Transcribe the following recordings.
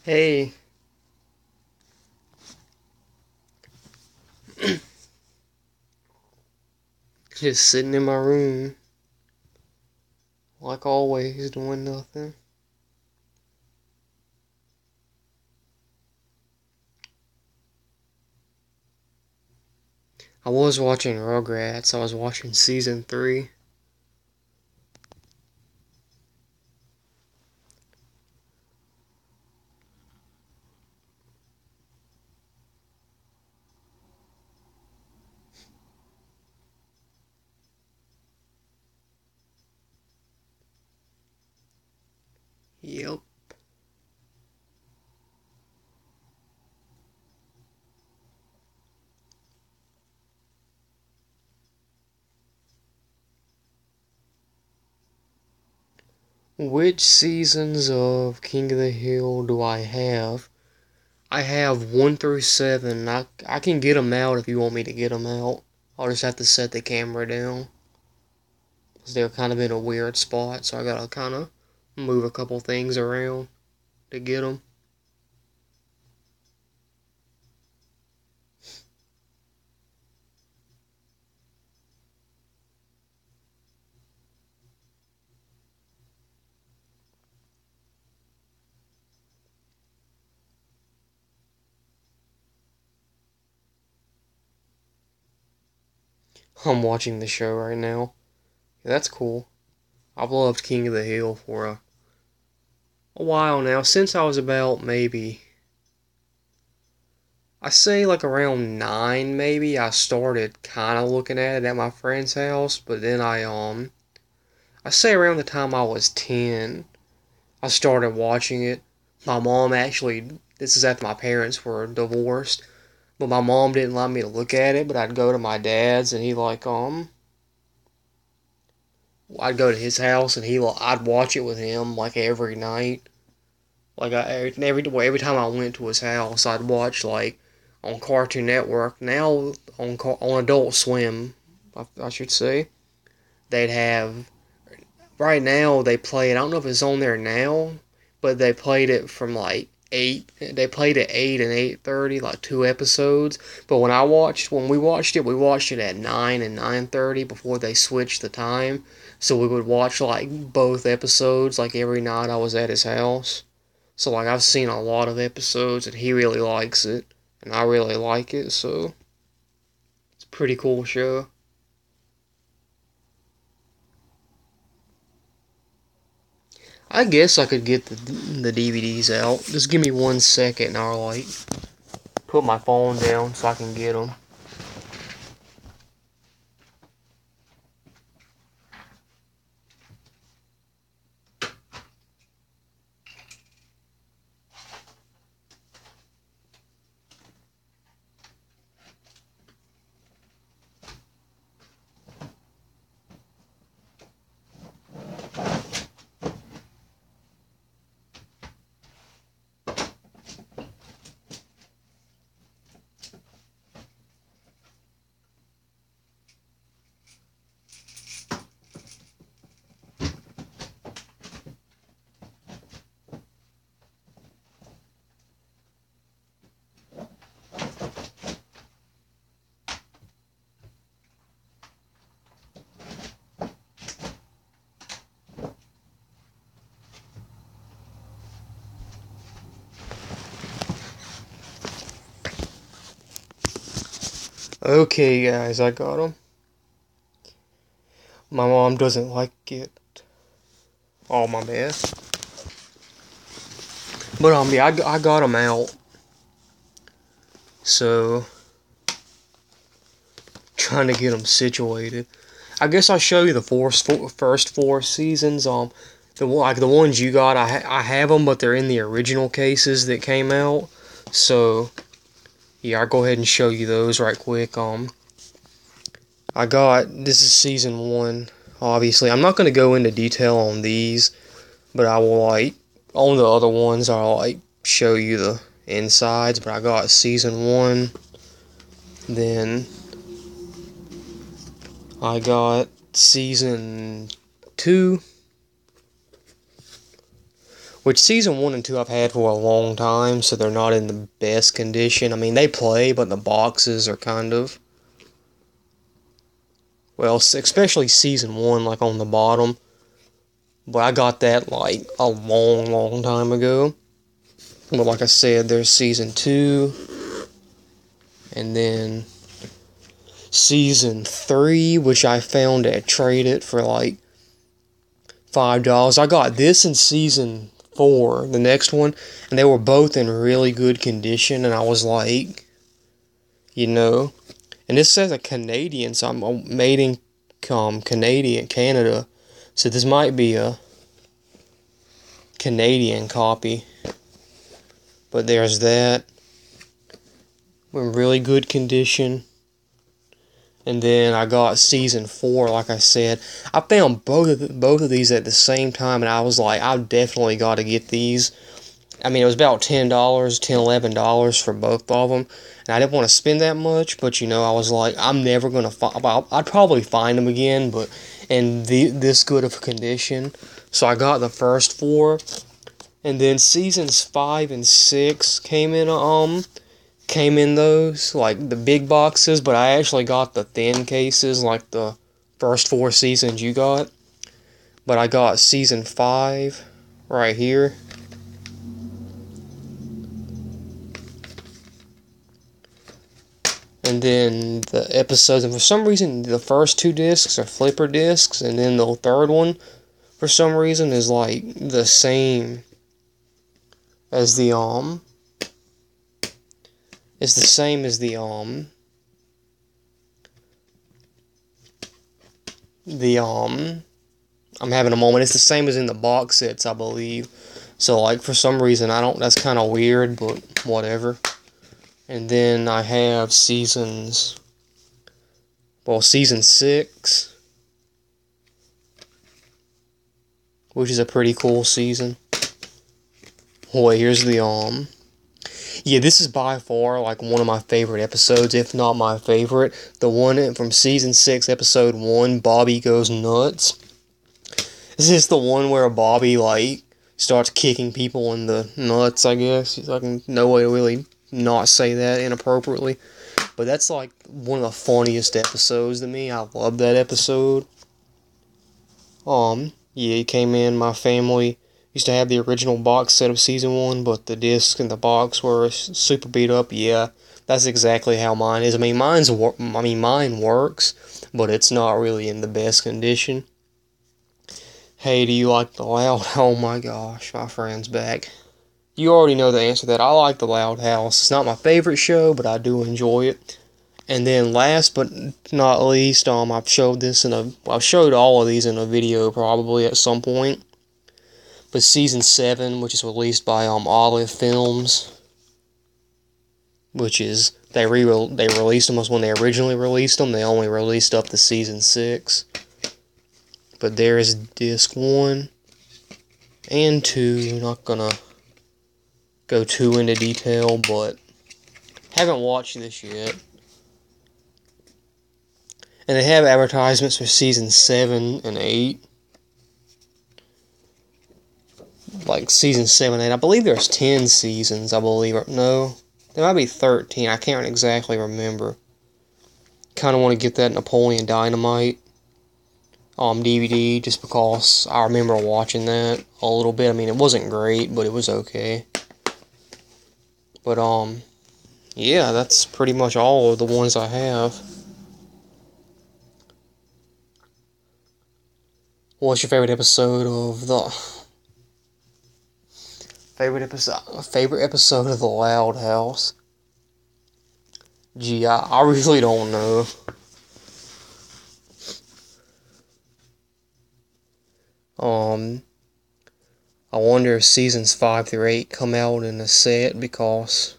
Hey, just sitting in my room, like always, doing nothing. I was watching Rugrats. I was watching season 3. Yep. Which seasons of King of the Hill do I have? I have 1 through 7. I can get them out if you want me to get them out. I'll just have to set the camera down. Because they're kind of in a weird spot, so I gotta kind of move a couple things around to get them. I'm watching the show right now. Yeah, that's cool. I've loved King of the Hill for a while now, since I was about maybe, I say like around 9 maybe. I started kind of looking at it at my friend's house, but then I say around the time I was 10, I started watching it. My mom actually, this is after my parents were divorced, but my mom didn't let me to look at it, but I'd go to my dad's and I'd go to his house and I'd watch it with him like every night. Like every time I went to his house, I'd watch like on Cartoon Network. Now on Adult Swim, I should say, they'd have right now they play it. I don't know if it's on there now, but they played it from like 8. They played at 8 and 8:30, like 2 episodes. But when we watched it at 9 and 9:30 before they switched the time. So we would watch like both episodes like every night I was at his house. So like I've seen a lot of episodes and he really likes it and I really like it, so it's a pretty cool show. I guess I could get the DVDs out. Just give me 1 second and I'll like put my phone down so I can get them. Okay, guys, I got them. My mom doesn't like it. Oh, my bad. But yeah, I got them out. So trying to get them situated. I guess I'll show you the first 4 seasons. The ones you got, I have them, but they're in the original cases that came out. So yeah, I'll go ahead and show you those right quick. This is season 1. Obviously, I'm not gonna go into detail on these, but I will like on the other ones. I'll like show you the insides. But I got season 1. Then I got season 2, Which season 1 and 2 I've had for a long time, so they're not in the best condition. I mean, they play, but the boxes are kind of, well, especially season 1, like on the bottom. But I got that like a long time ago. But like I said, there's season 2, and then season 3, which I found at Trade It for like $5. I got this in season 4, the next one, and they were both in really good condition, and I was like, and this says a Canadian, so I'm made in Canada, so this might be a Canadian copy, but there's that, in really good condition. And then I got season 4, like I said. I found both of these at the same time, and I was like, I've definitely got to get these. I mean, it was about $10, $11 for both of them, and I didn't want to spend that much, but I was like, I'm never going to find, I'd probably find them again, but in this good of condition. So I got the first 4, and then seasons 5 and 6 came in those, like the big boxes, but I actually got the thin cases, like the first 4 seasons you got. But I got season 5 right here. And then the episodes, and for some reason the first 2 discs are flipper discs, and then the third one, for some reason, is like the same as the It's the same as I'm having a moment. It's the same as in the box sets, I believe. So, like, for some reason, that's kind of weird, but whatever. And then I have season 6, which is a pretty cool season. Boy, here's yeah, this is by far, like, one of my favorite episodes, if not my favorite. The one from season 6, episode 1, Bobby Goes Nuts. This is the one where Bobby, like, starts kicking people in the nuts, I guess. It's like no way to really not say that inappropriately. But that's, like, one of the funniest episodes to me. I love that episode. Yeah, it came in, my family used to have the original box set of season 1, but the disc and the box were super beat up. Yeah, that's exactly how mine is. I mean, mine works, but it's not really in the best condition. Hey, do you like the loud? Oh my gosh, my friend's back. You already know the answer to that. I like the Loud House. It's not my favorite show, but I do enjoy it. And then last but not least, I've showed all of these in a video probably at some point. But season 7, which is released by Olive Films, which is they released them as when they originally released them. They only released up to season 6. But there's disc 1 and 2. Not gonna go too into detail, but haven't watched this yet. And they have advertisements for season 7 and 8. Like season 7 and 8. I believe there's 10 seasons, I believe. No, there might be 13. I can't exactly remember. Kind of want to get that Napoleon Dynamite DVD just because I remember watching that a little bit. I mean, it wasn't great, but it was okay. But yeah, that's pretty much all of the ones I have. What's your favorite episode of the of the Loud House? Gee, I really don't know. I wonder if seasons 5 through 8 come out in a set because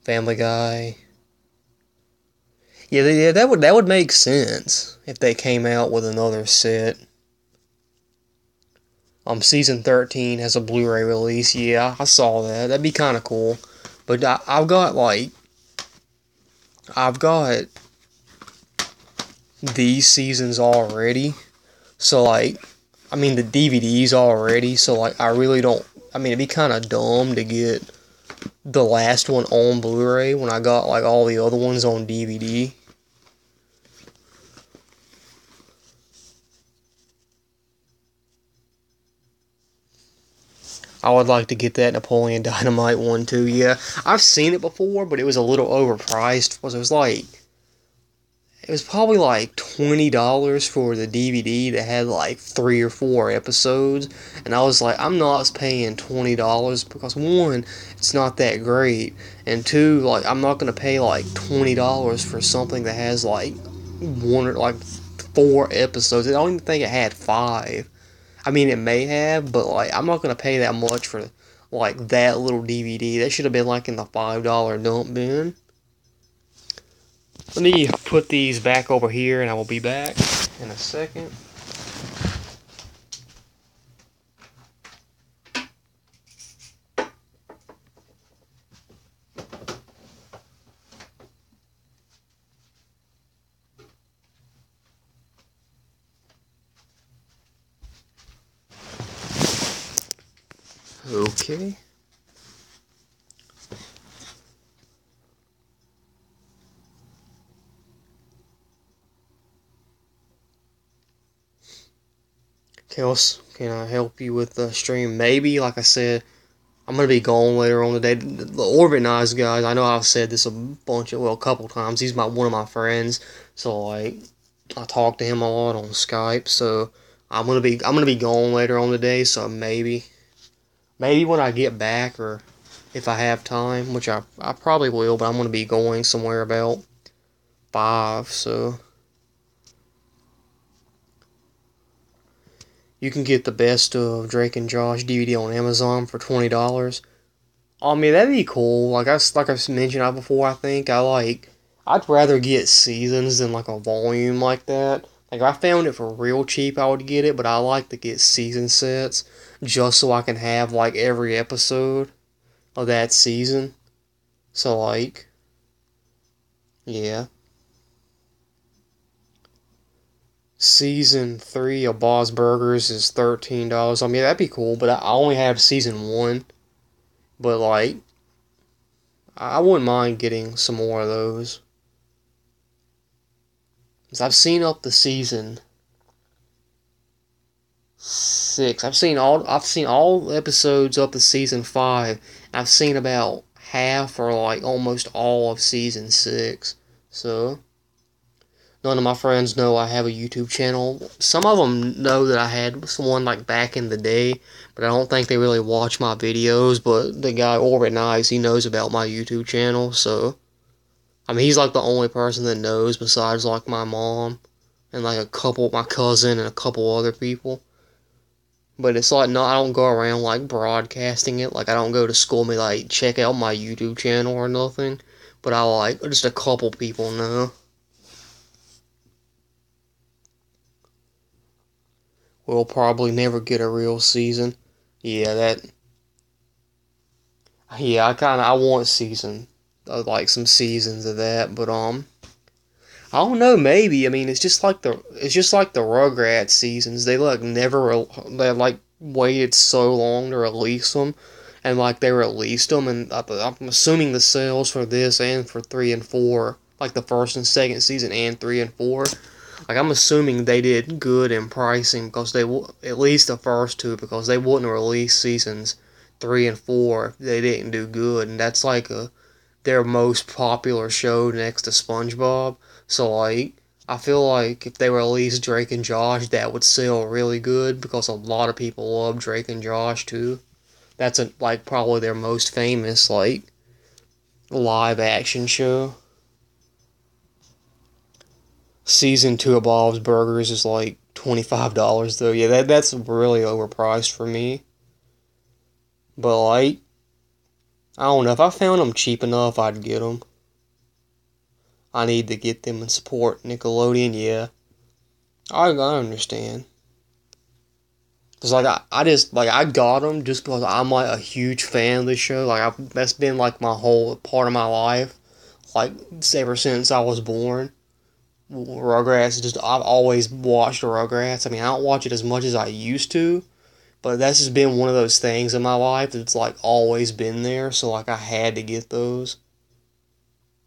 Family Guy. Yeah, that would make sense if they came out with another set. Season 13 has a Blu-ray release. Yeah, I saw that. That'd be kind of cool. But I've got these seasons already. So, like, I mean, the DVDs already. So, like, I really don't I mean, it'd be kind of dumb to get the last one on Blu-ray when I got like all the other ones on DVD. I would like to get that Napoleon Dynamite one too. Yeah, I've seen it before, but it was a little overpriced because it was probably like $20 for the DVD that had like 3 or 4 episodes, and I was like, I'm not paying $20 because one, it's not that great, and two, like I'm not gonna pay like $20 for something that has like 4 episodes. I don't even think it had 5. I mean, it may have, but like I'm not gonna pay that much for like that little DVD. That should have been like in the $5 dump bin. Let me put these back over here, and I will be back in a second. Okay. Kels, can I help you with the stream? Maybe, like I said, I'm gonna be gone later on today. The Orbit Nice guys, I know I've said this a couple times. He's one of my friends, so like I talk to him a lot on Skype. So I'm gonna be gone later on today. So maybe when I get back, or if I have time, which I probably will, but I'm gonna be going somewhere about 5. So you can get the best of Drake and Josh DVD on Amazon for $20. I mean, that'd be cool. Like I've mentioned before, I think I'd rather get seasons than like a volume like that. Like if I found it for real cheap, I would get it, but I like to get season sets just so I can have like every episode of that season. So like, yeah. Season 3 of Bob's Burgers is $13. I mean, that'd be cool, but I only have season 1. But like, I wouldn't mind getting some more of those. 'Cause I've seen up to season 6. I've seen all episodes up to season 5. I've seen about half or like almost all of season 6. So none of my friends know I have a YouTube channel. Some of them know that I had one like back in the day, but I don't think they really watch my videos. But the guy Orbit Nice, he knows about my YouTube channel, so I mean he's like the only person that knows besides like my mom and like my cousin and a couple other people. But it's like, no, I don't go around like broadcasting it. Like I don't go to school and be like, check out my YouTube channel or nothing. But I like just a couple people know. We'll probably never get a real season. Yeah, that. Yeah, I want like some seasons of that. But I don't know. Maybe, I mean, it's just like the Rugrats seasons. They like never they like waited so long to release them, and like they released them, and I'm assuming the sales for this and for 3 and 4, like the first and second season and 3 and 4, like I'm assuming they did good in pricing because at least the first two, because they wouldn't release seasons 3 and 4 if they didn't do good, and that's like their most popular show next to SpongeBob. So like I feel like if they released Drake and Josh, that would sell really good because a lot of people love Drake and Josh too. That's like probably their most famous like live action show. Season 2 of Bob's Burgers is like $25 though. Yeah, that's really overpriced for me. But like I don't know, if I found them cheap enough, I'd get them. I need to get them and support Nickelodeon. Yeah, I understand. Cause like I just like I got them just because I'm like a huge fan of the show. That's been like my whole part of my life, like ever since I was born. Rugrats, just I've always watched Rugrats. I mean, I don't watch it as much as I used to, But that's just been one of those things in my life that's like always been there. So like I had to get those.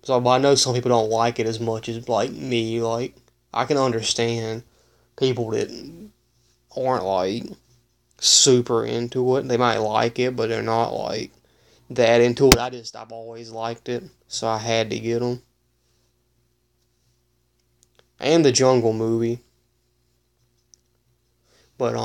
So but I know some people don't like it as much as like me. Like I can understand people that aren't like super into it. They might like it, but they're not like that into it. I've always liked it, so I had to get them. And the Jungle movie. But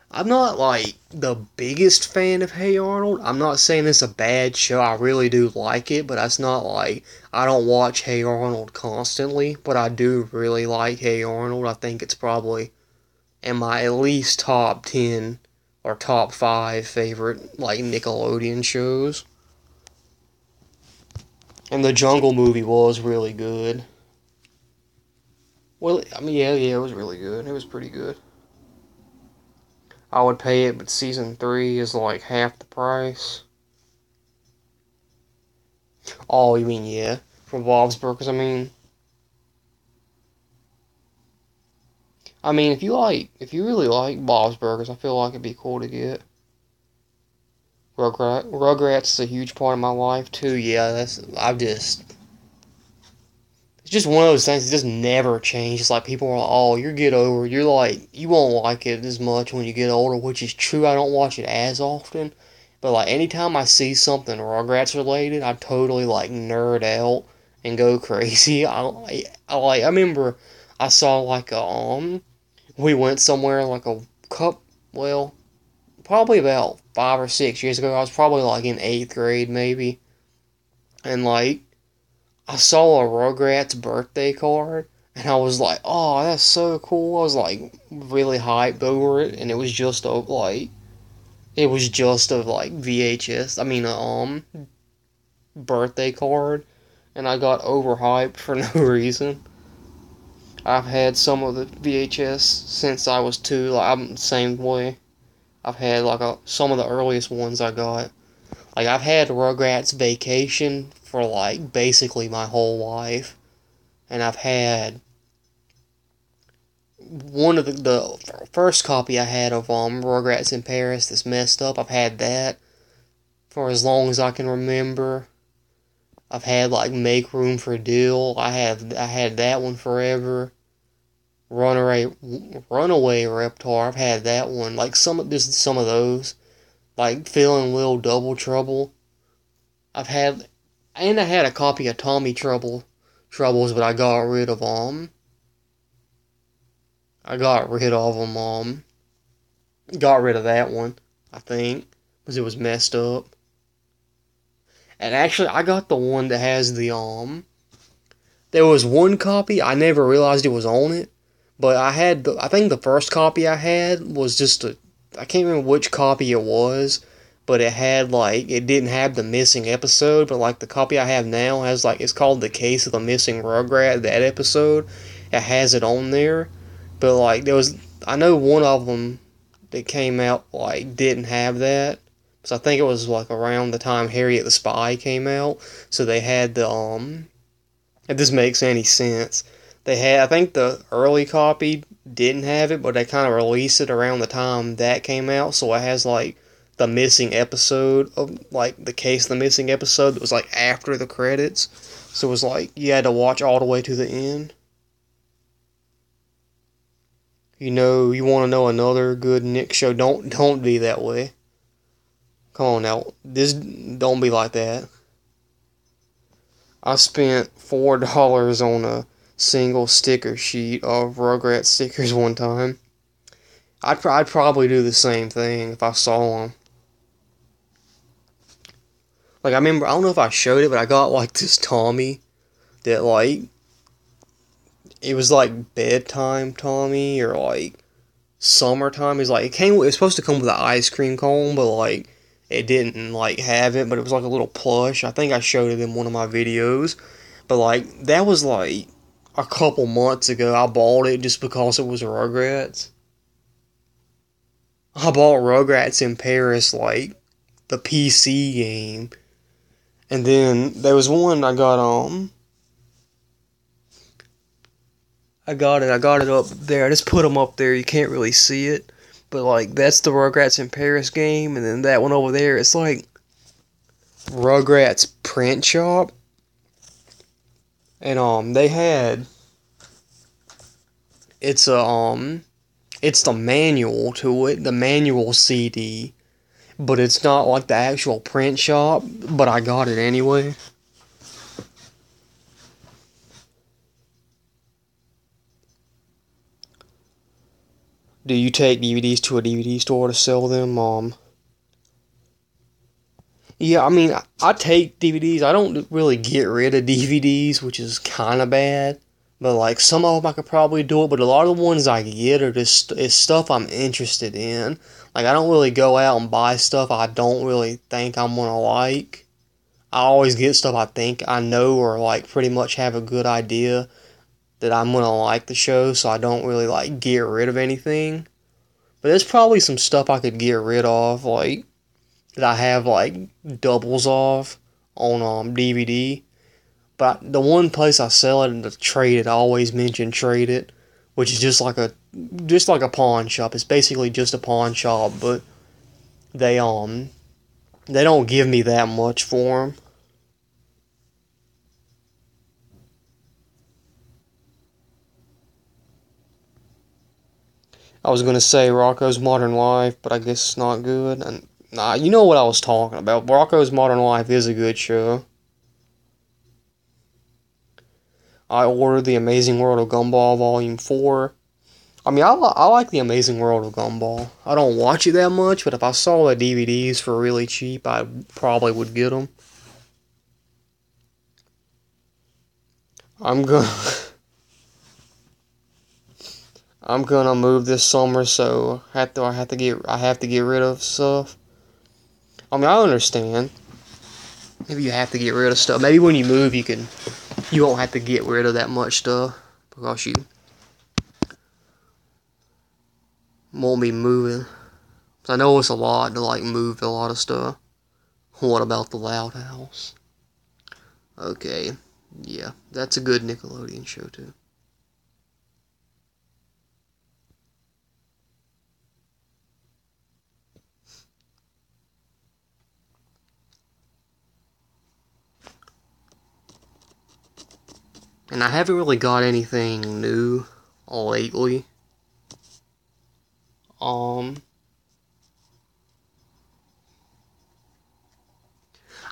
I'm not like the biggest fan of Hey Arnold. I'm not saying it's a bad show. I really do like it, but that's not like I don't watch Hey Arnold constantly, but I do really like Hey Arnold. I think it's probably in my at least top 10 or top 5 favorite like Nickelodeon shows. And the Jungle movie was really good. Well, I mean, yeah, it was really good. It was pretty good. I would pay it, but season 3 is like half the price. Oh, you mean yeah? For Bob's Burgers, if you really like Bob's Burgers, I feel like it'd be cool to get. Rugrats is a huge part of my life too. Yeah, it's just one of those things that just never change. It's like people are like, oh, you're like, you won't like it as much when you get older, which is true. I don't watch it as often. But like anytime I see something Rugrats related, I totally like nerd out and go crazy. I remember I saw like we went somewhere like a cup well, probably about 5 or 6 years ago. I was probably like in 8th grade maybe. And like I saw a Rugrats birthday card and I was like, oh, that's so cool. I was like really hyped over it, and it was just of like VHS. Birthday card, and I got overhyped for no reason. I've had some of the VHS since I was 2. Like I'm the same way. I've had some of the earliest ones I got. Like I've had Rugrats Vacation for like basically my whole life, and I've had one of the first copy I had of Rugrats in Paris that's messed up. I've had that for as long as I can remember. I've had like Make Room for Dill. I had that one forever. Runaway Reptar. I've had that one. Like some of those. Like Feeling Little Double Trouble. I've had and I had a copy of Troubles, but I got rid of them. I got rid of them. Got rid of that one, I think, because it was messed up. And actually, I got the one that has there was one copy I never realized it was on it, but I think the first copy I had was just I can't remember which copy it was, but it didn't have the missing episode, but like the copy I have now has like, it's called The Case of the Missing Rugrat, that episode. It has it on there, but like I know one of them that came out like didn't have that. So I think it was like around the time Harriet the Spy came out. So they had if this makes any sense, I think the early copy didn't have it, but they kind of released it around the time that came out. So it has like the missing episode of like the case of the missing episode that was like after the credits. So it was like you had to watch all the way to the end. You want to know another good Nick show? Don't be that way. Come on now, this don't be like that. I spent $4 on a single sticker sheet of Rugrats stickers one time. I'd probably do the same thing if I saw them. Like I remember, I don't know if I showed it, but I got like this Tommy that like it was like bedtime Tommy or like summertime. It's like it was supposed to come with an ice cream cone, but like it didn't like have it, but it was like a little plush. I think I showed it in one of my videos. But like that was like a couple months ago. I bought it just because it was Rugrats. I bought Rugrats in Paris, like the PC game. And then there was one I got I got it. I got it up there. I just put them up there. You can't really see it. But, like, that's the Rugrats in Paris game. And then that one over there, it's like Rugrats print shop. And, they had... It's a, it's the manual to it. The manual CD. But it's not like the actual print shop. But I got it anyway. Do you take DVDs to a DVD store to sell them? Yeah, I mean, I take DVDs. I don't really get rid of DVDs, which is kind of bad. But, like, some of them I could probably do it. But a lot of the ones I get are just is stuff I'm interested in. Like, I don't really go out and buy stuff I don't really think I'm going to like. I always get stuff I think I know or, like, pretty much have a good idea that I'm going to like the show. So I don't really, like, get rid of anything. But there's probably some stuff I could get rid of, like, that I have, like, doubles of on DVD. But the one place I sell it and to trade it, I always mention Trade It, which is just like a pawn shop. It's basically just a pawn shop, but they they don't give me that much for them. I was gonna say Rocco's Modern Life, but I guess it's not good. And nah, you know what I was talking about. Rocco's Modern Life is a good show. I ordered The Amazing World of Gumball Volume 4. I mean, I like The Amazing World of Gumball. I don't watch it that much, but if I saw the DVDs for really cheap, I probably would get them. I'm gonna I'm gonna move this summer, so I have to get rid of stuff. I mean, I understand. Maybe you have to get rid of stuff. Maybe when you move, you won't have to get rid of that much stuff because you won't be moving. I know it's a lot to like move a lot of stuff. What about the Loud House? Okay, yeah, that's a good Nickelodeon show too. And I haven't really got anything new lately. Um,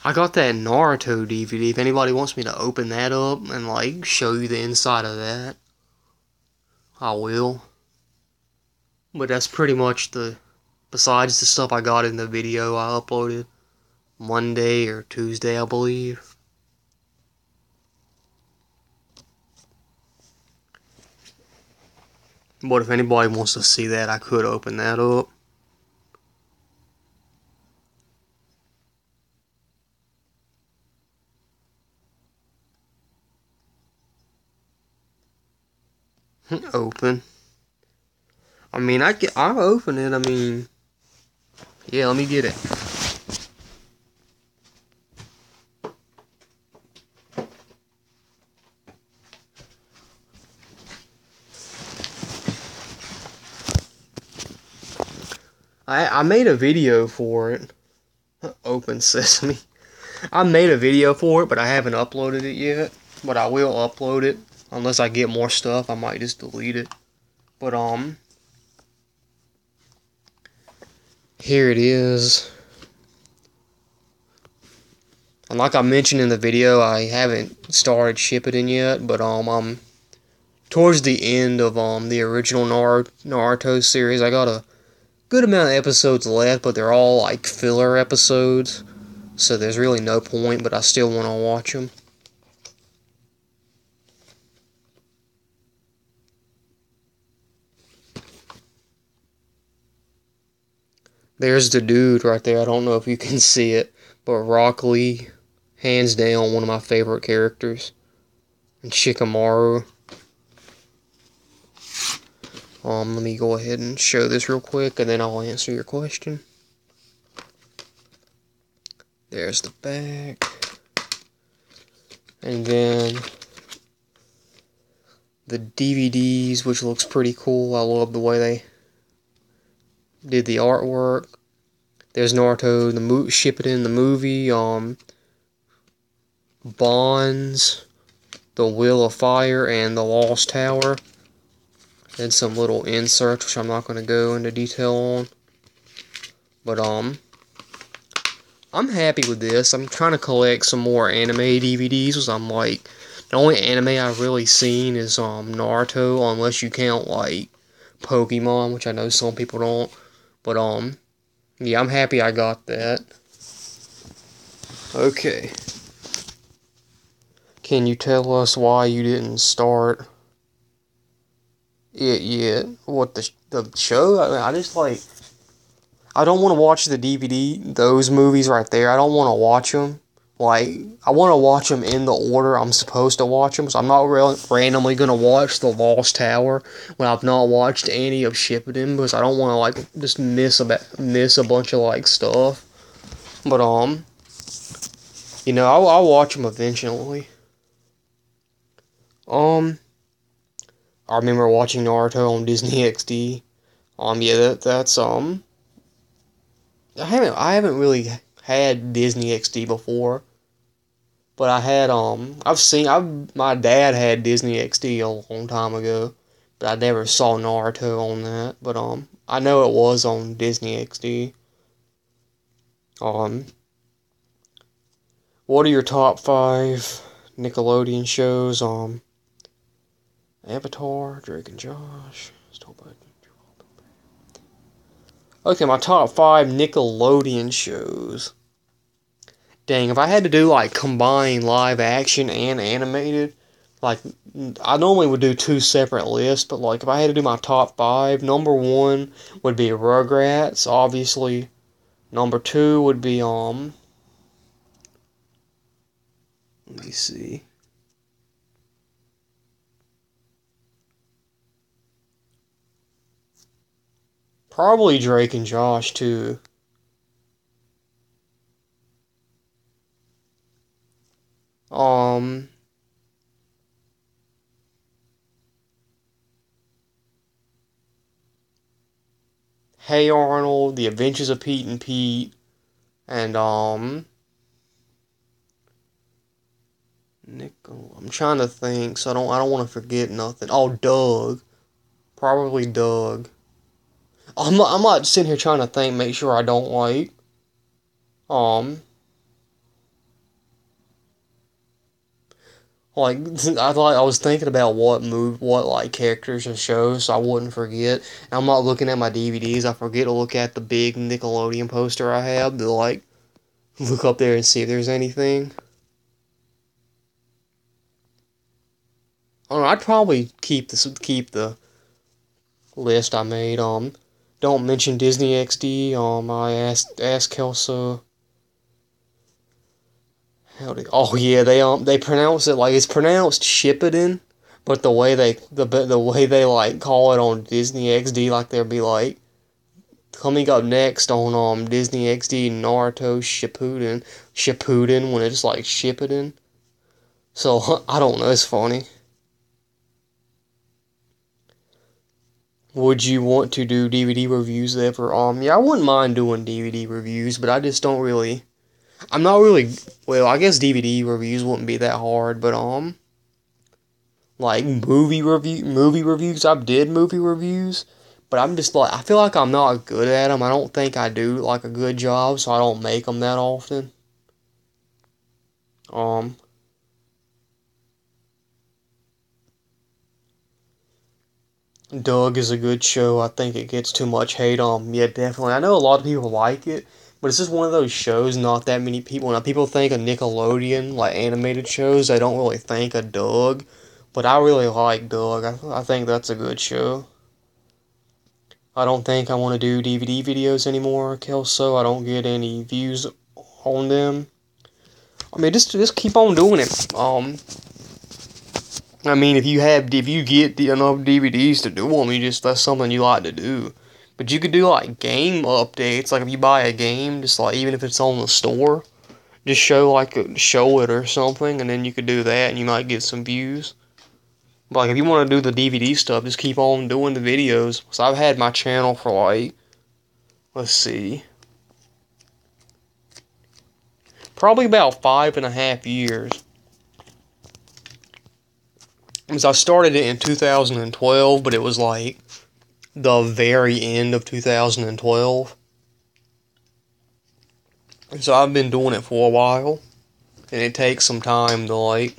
I got that Naruto DVD. If anybody wants me to open that up and like show you the inside of that, I will. But that's pretty much besides the stuff I got in the video I uploaded Monday or Tuesday, I believe. But if anybody wants to see that, I could open that up. Open. I mean, I'll open it. I mean, yeah, let me get it. I made a video for it. Open Sesame. I made a video for it, but I haven't uploaded it yet. But I will upload it. Unless I get more stuff, I might just delete it. But, here it is. And like I mentioned in the video, I haven't started shipping it yet, but, I'm towards the end of, the original Naruto series. I got a good amount of episodes left, but they're all, like, filler episodes. So there's really no point, but I still want to watch them. There's the dude right there. I don't know if you can see it, but Rock Lee, hands down, one of my favorite characters. And Shikamaru. Let me go ahead and show this real quick, and then I'll answer your question. There's the back. And then the DVDs, which looks pretty cool. I love the way they did the artwork. There's Naruto, Shippuden, the movie, Bonds, The Wheel of Fire, and The Lost Tower. And some little inserts, which I'm not going to go into detail on. But, I'm happy with this. I'm trying to collect some more anime DVDs, because I'm like, the only anime I've really seen is, Naruto, unless you count, like, Pokemon, which I know some people don't. But, yeah, I'm happy I got that. Okay. Can you tell us why you didn't start it yet? What, the show? I mean, I just, like, I don't want to watch the DVD, those movies right there. I don't want to watch them. Like, I want to watch them in the order I'm supposed to watch them. So I'm not randomly going to watch The Lost Tower when I've not watched any of Shippuden, because I don't want to, like, just miss a bunch of, like, stuff. But, you know, I'll watch them eventually. I remember watching Naruto on Disney XD. Yeah, that's, I haven't really had Disney XD before. But my dad had Disney XD a long time ago. But I never saw Naruto on that. But, I know it was on Disney XD. What are your top 5 Nickelodeon shows? Avatar, Drake and Josh. Okay, my top 5 Nickelodeon shows. Dang, if I had to do, like, combine live action and animated, like, I normally would do 2 separate lists, but, like, if I had to do my top 5, number 1 would be Rugrats, obviously. Number 2 would be, let me see. Probably Drake and Josh, too. Hey Arnold, The Adventures of Pete and Pete, and, I'm trying to think, so I don't want to forget nothing. Oh, Doug. Probably Doug. I'm not sitting here trying to think, make sure I don't like, um, like, I was thinking about what, like, characters and shows, so I wouldn't forget. And I'm not looking at my DVDs, I forget to look at the big Nickelodeon poster I have to, like, look up there and see if there's anything. I don't know, I'd probably keep the list I made. Don't mention Disney XD. I asked Kelso. Oh yeah, they pronounce it like it's pronounced Shippuden, but the way they like call it on Disney XD, like they'll be like coming up next on Disney XD Naruto Shippuden when it's like Shippuden. So I don't know, it's funny. Would you want to do DVD reviews ever? Yeah, I wouldn't mind doing DVD reviews, but I just don't really. I'm not really. Well, I guess DVD reviews wouldn't be that hard, but like movie reviews. I did movie reviews, but I'm just like I feel like I'm not good at them. I don't think I do like a good job, so I don't make them that often. Um, Doug is a good show. I think it gets too much hate. Yeah, definitely. I know a lot of people like it, but it's just one of those shows. Not that many people. When people think of Nickelodeon, like animated shows, they don't really think of Doug. But I really like Doug. I think that's a good show. I don't think I want to do DVD videos anymore, Kelso. I don't get any views on them. I mean, just keep on doing it. I mean, if you get enough DVDs to do them, that's something you like to do. But you could do like game updates, like if you buy a game, just like even if it's on the store, just show it or something, and then you could do that, and you might get some views. But like, if you want to do the DVD stuff, just keep on doing the videos. So I've had my channel for like, let's see, probably about 5.5 years. Because I started it in 2012, but it was like the very end of 2012. So I've been doing it for a while, and it takes some time to like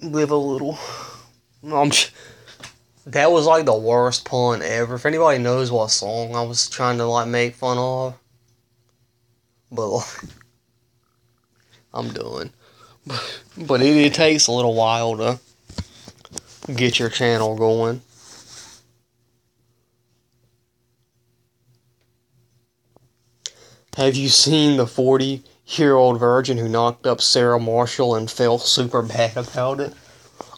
live a little. That was like the worst pun ever. If anybody knows what song I was trying to like make fun of, but like, I'm done. But it takes a little while to get your channel going. Have you seen the 40-year-old virgin who knocked up Sarah Marshall and felt super bad about it?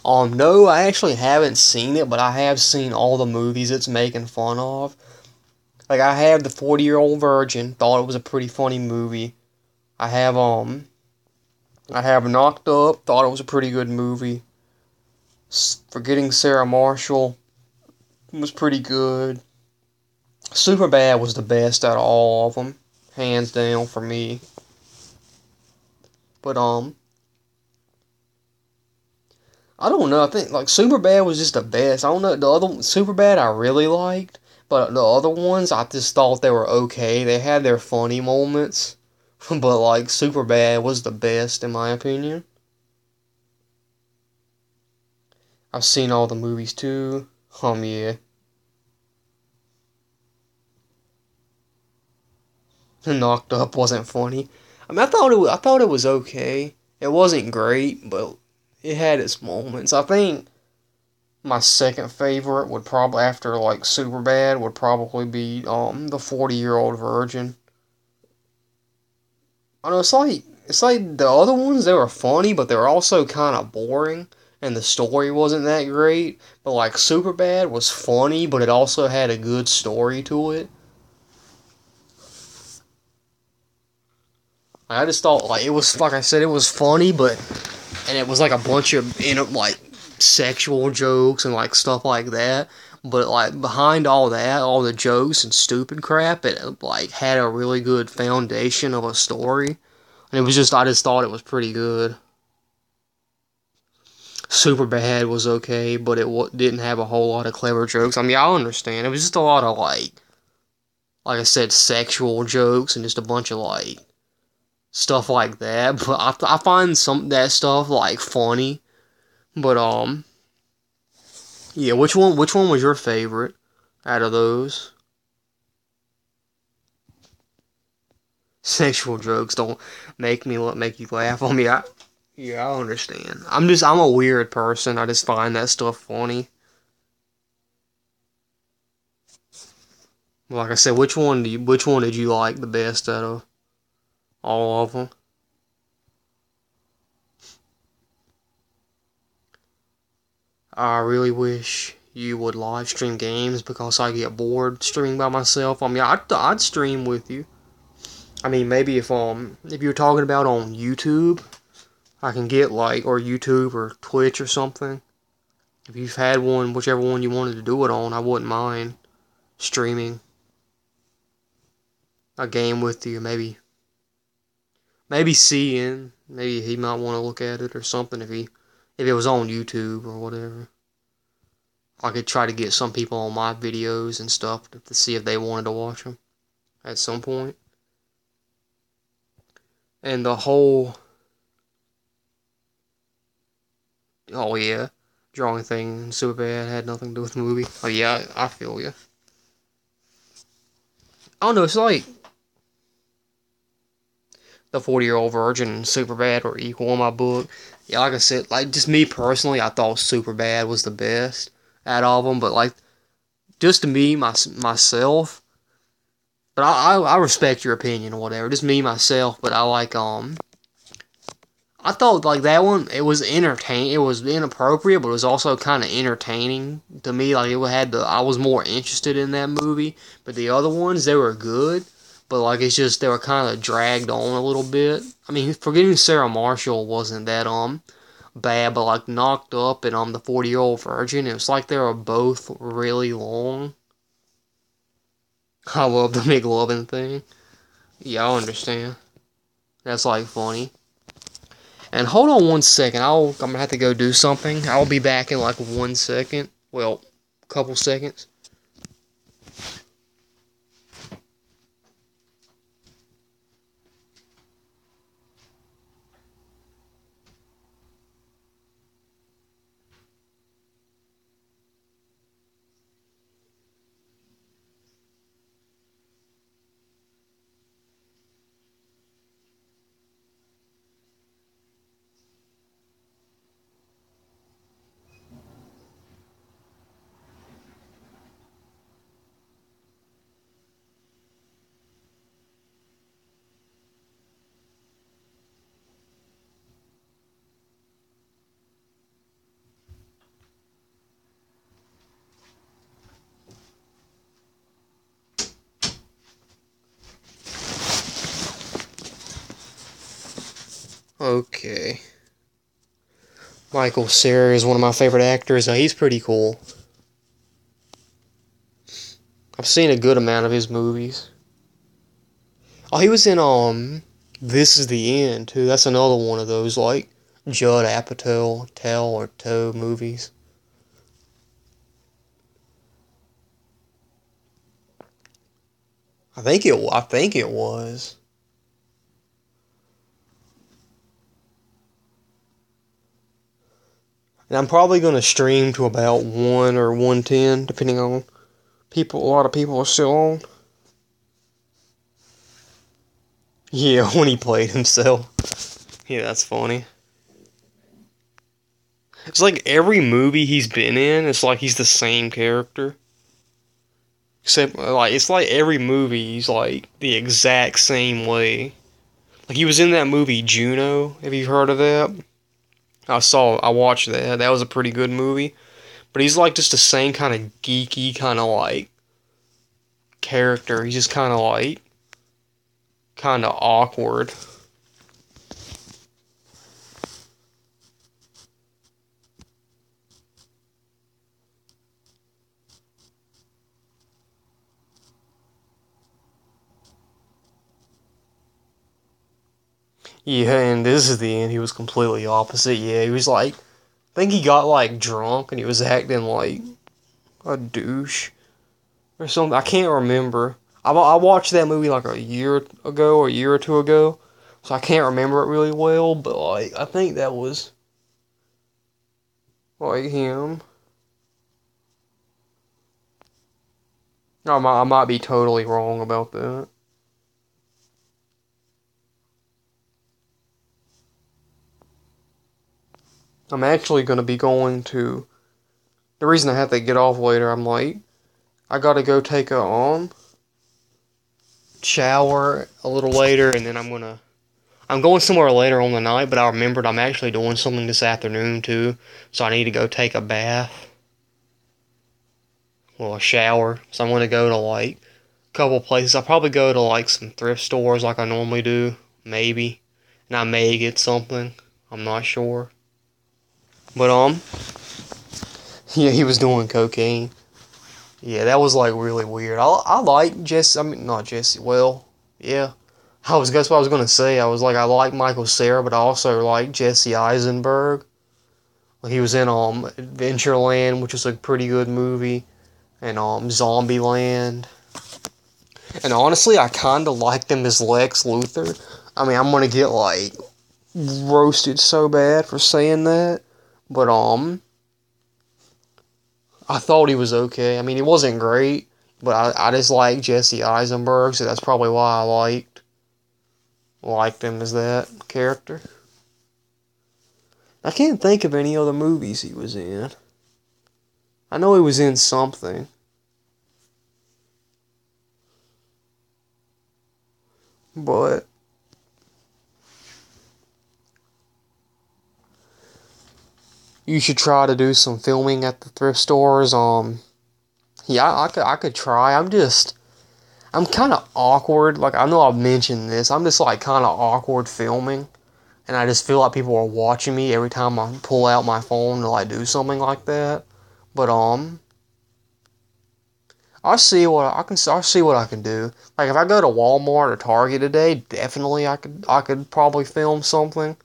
No, I actually haven't seen it, but I have seen all the movies it's making fun of. Like, I have the 40-year-old virgin, thought it was a pretty funny movie. I have Knocked Up, thought it was a pretty good movie. Forgetting Sarah Marshall was pretty good. Superbad was the best out of all of them, hands down for me. But I don't know. I think like Superbad was just the best. I don't know, the other Superbad I really liked, but the other ones I just thought they were okay. They had their funny moments, but like Superbad was the best in my opinion. I've seen all the movies too. Yeah. Knocked Up wasn't funny. I mean, I thought it was okay. It wasn't great, but it had its moments. I think my second favorite would probably, after like Superbad, would probably be the 40-year-old virgin. I know it's like the other ones, they were funny, but they were also kind of boring, and the story wasn't that great. But like Superbad was funny, but it also had a good story to it. I just thought like it was, like I said, it was funny, but and it was like a bunch of like sexual jokes and like stuff like that. But like behind all that, all the jokes and stupid crap, it like had a really good foundation of a story. And it was just, I just thought it was pretty good. Superbad was okay, but it didn't have a whole lot of clever jokes. I mean, I understand. It was just a lot of like I said, sexual jokes and just a bunch of like stuff like that. But I find some that stuff like funny. But yeah. Which one was your favorite out of those? Sexual jokes don't make you laugh. I mean, yeah, I understand. I'm a weird person. I just find that stuff funny. Like I said, which one did you like the best out of all of them? I really wish you would live stream games because I get bored streaming by myself. I mean, I'd stream with you. I mean, maybe if you're talking about on YouTube, I can get like, or YouTube or Twitch or something. If you've had one, whichever one you wanted to do it on, I wouldn't mind streaming a game with you. Maybe seeing, maybe he might want to look at it or something if it was on YouTube or whatever. I could try to get some people on my videos and stuff to see if they wanted to watch them at some point. And the whole, oh yeah, drawing thing super bad had nothing to do with the movie. Oh yeah, I feel you. I don't know, it's like the 40-year-old virgin and Superbad were equal in my book. Yeah, like I said, like just me personally, I thought Superbad was the best out of them. But like just to me, myself. But I respect your opinion or whatever. Just me myself. But I like I thought like that one, it was entertaining. It was inappropriate, but it was also kind of entertaining to me. Like it had I was more interested in that movie. But the other ones, they were good. But like it's just they were kind of dragged on a little bit. I mean, Forgetting Sarah Marshall wasn't that bad, but like Knocked Up and The 40-Year-Old Virgin. It was like they were both really long. I love the McLovin thing. Yeah, I understand. That's like funny. And hold on 1 second. I'm gonna have to go do something. I'll be back in like 1 second. Well, couple seconds. Okay. Michael Cera is one of my favorite actors. He's pretty cool. I've seen a good amount of his movies. Oh, he was in This Is the End too. That's another one of those like Judd Apatow or Toe movies. I think it was. And I'm probably gonna stream to about 1 or 110, depending on people. A lot of people are still on. Yeah, when he played himself. Yeah, that's funny. It's like every movie he's been in, it's like he's the same character. Except, like, it's like every movie he's like the exact same way. Like, he was in that movie Juno. Have you heard of that? I watched that. That was a pretty good movie. But he's like just the same kind of geeky, kind of like character. He's just kind of like, kind of awkward. Yeah, and This Is the End. He was completely opposite. Yeah, he was like, I think he got like drunk and he was acting like a douche or something. I can't remember. I watched that movie like a year ago or a year or two ago, so I can't remember it really well. But like, I think that was like him. I might be totally wrong about that. I'm actually gonna be going to. The reason I have to get off later, I'm like, I gotta go take a shower a little later, and then I'm going somewhere later on the night, but I remembered I'm actually doing something this afternoon too, so I need to go take a bath, well, a shower. So I'm gonna go to like a couple places. I'll probably go to like some thrift stores like I normally do, maybe, and I may get something. I'm not sure, but yeah, he was doing cocaine. Yeah, that was like really weird. I like Jesse. I mean, not Jesse. Well, yeah. That's what I was gonna say. I was like, I like Michael Cera, but I also like Jesse Eisenberg. He was in Adventureland, which is a pretty good movie, and Zombieland. And honestly, I kind of liked him as Lex Luthor. I mean, I'm gonna get like roasted so bad for saying that, but I thought he was okay. I mean, he wasn't great, but I just like Jesse Eisenberg, so that's probably why I liked him as that character. I can't think of any other movies he was in. I know he was in something, but you should try to do some filming at the thrift stores. Yeah, I could try. I'm kind of awkward. Like, I know I've mentioned this. I'm just like kind of awkward filming. and I just feel like people are watching me every time I pull out my phone to like do something like that. But I'll see what I can do. Like if I go to Walmart or Target today, definitely I could probably film something.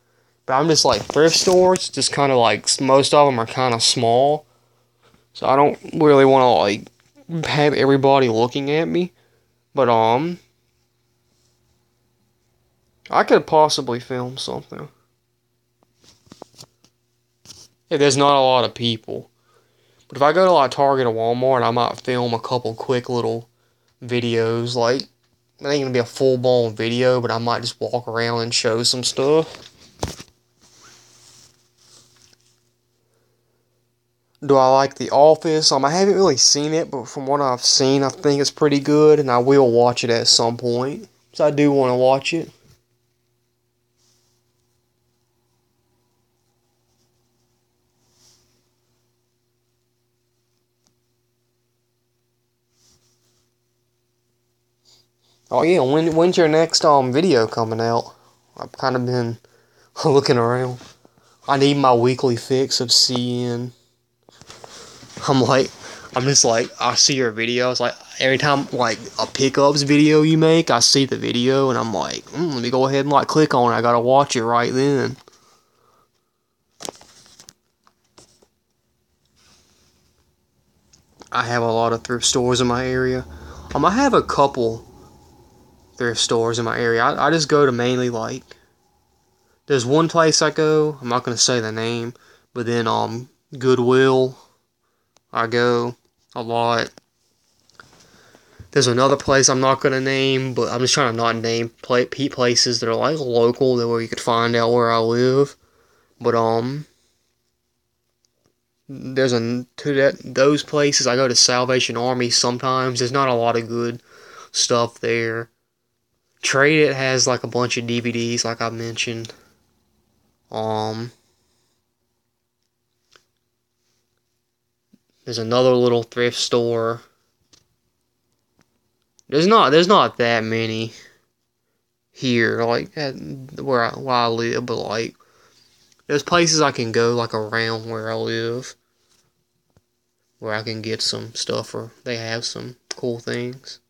But I'm just like thrift stores, just kind of like most of them are kind of small, so I don't really want to like have everybody looking at me. But I could possibly film something if there's not a lot of people. But if I go to like Target or Walmart, I might film a couple quick little videos. Like it ain't gonna be a full blown video, but I might just walk around and show some stuff. Do I like The Office? I haven't really seen it, but from what I've seen, I think it's pretty good, and I will watch it at some point. So I do want to watch it. Oh yeah, when's your next video coming out? I've kind of been looking around. I need my weekly fix of seeing. I'm like, I'm just like, I see your videos. Like every time like a pickups video you make, I see the video and I'm like, let me go ahead and like click on it. I gotta watch it right then. I have a lot of thrift stores in my area. I have a couple thrift stores in my area. I just go to mainly like, there's one place I go. I'm not gonna say the name, but then Goodwill I go a lot. There's another place I'm not gonna name, but I'm just trying to not name places that are like local, that where you could find out where I live. But there's to that those places I go to Salvation Army sometimes. There's not a lot of good stuff there. Trade It has like a bunch of DVDs, like I mentioned. Um, there's another little thrift store. There's not that many here, like where I live, but like there's places I can go like around where I live, where I can get some stuff, or they have some cool things.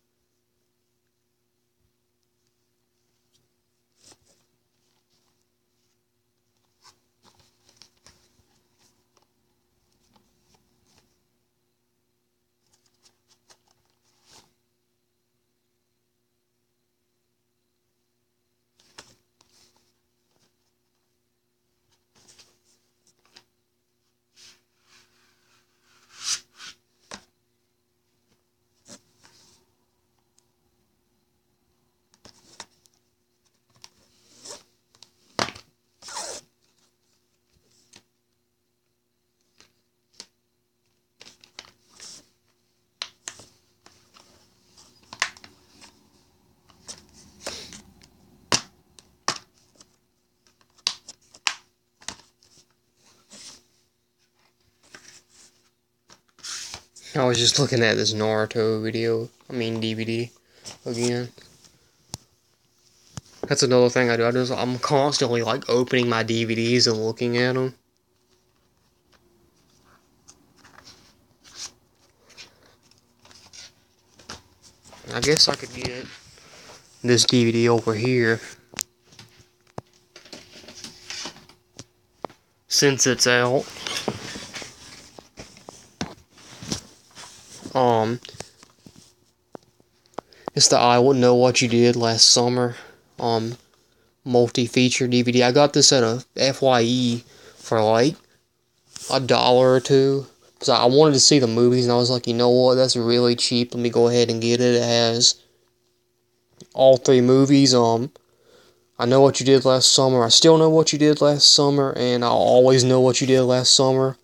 I was just looking at this Naruto DVD again. That's another thing I do. I'm constantly like opening my DVDs and looking at them. I guess I could get this DVD over here since it's out. Um, it's the I Wouldn't Know What You Did Last Summer multi-feature DVD. I got this at a FYE for like $1 or $2 because I wanted to see the movies, and I was like, you know what, that's really cheap. Let me go ahead and get it. It has all 3 movies. I Know What You Did Last Summer, I Still Know What You Did Last Summer, and I'll Always Know What You Did Last Summer.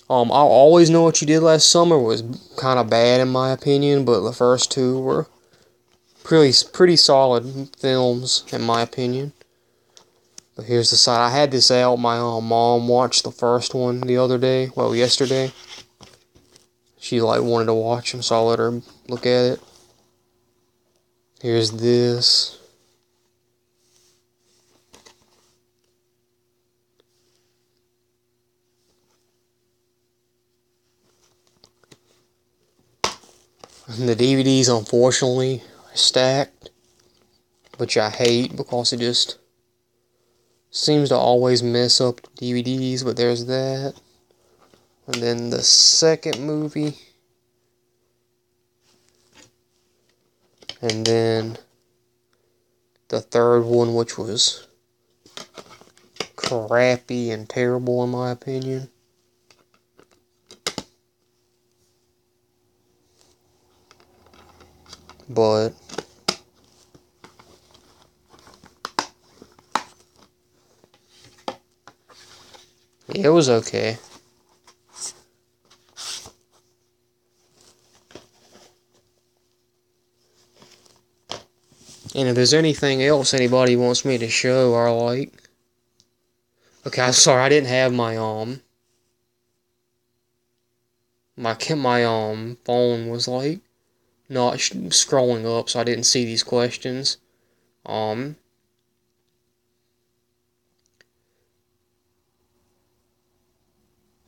I'll Always Know What You Did Last Summer was kind of bad in my opinion, but the first 2 were pretty solid films in my opinion. But here's the side. I had this out. My mom watched the first one the other day. Well, yesterday. She like wanted to watch them, so I let her look at it. Here's this. And the DVDs, unfortunately, are stacked, which I hate because it just seems to always mess up the DVDs, but there's that. And then the second movie. And then the third one, which was crappy and terrible in my opinion. But yeah, it was okay. And if there's anything else anybody wants me to show or like. Okay, I'm sorry, I didn't have my phone was like not scrolling up, so I didn't see these questions. Um,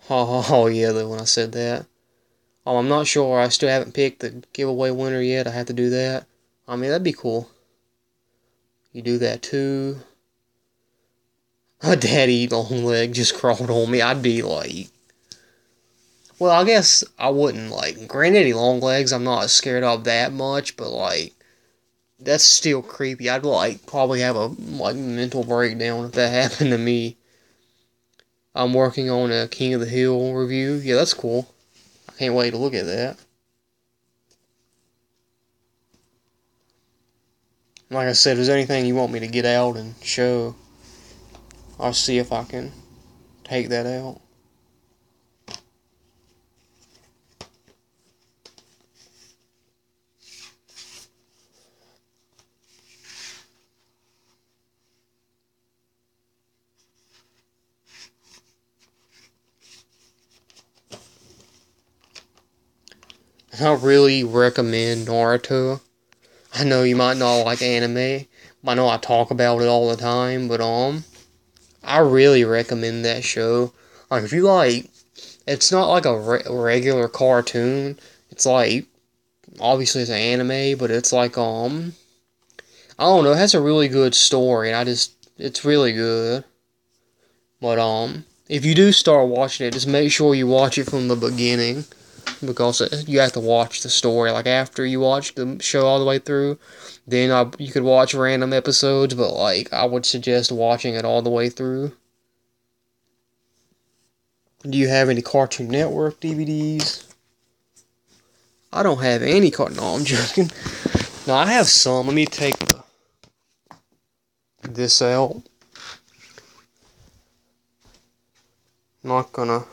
oh yeah, though when I said that. I'm not sure. I still haven't picked the giveaway winner yet. I have to do that. I mean, that'd be cool. You do that too. A daddy long leg just crawled on me. I'd be like, well, I guess I wouldn't like granddaddy long legs. I'm not scared of that much, but like that's still creepy. I'd like probably have a like mental breakdown if that happened to me. I'm working on a King of the Hill review. Yeah, that's cool. I can't wait to look at that. Like I said, if there's anything you want me to get out and show, I'll see if I can take that out. I really recommend Naruto. I know you might not like anime. I know I talk about it all the time, but I really recommend that show. Like if you like, it's not like a regular cartoon. It's like obviously it's an anime, but it's like I don't know. It has a really good story, and it's really good. But if you do start watching it, just make sure you watch it from the beginning because you have to watch the story. Like after you watch the show all the way through, then you could watch random episodes. But like I would suggest watching it all the way through. Do you have any Cartoon Network DVDs? I don't have any No, I'm joking. No, I have some. Let me take this out. Not gonna.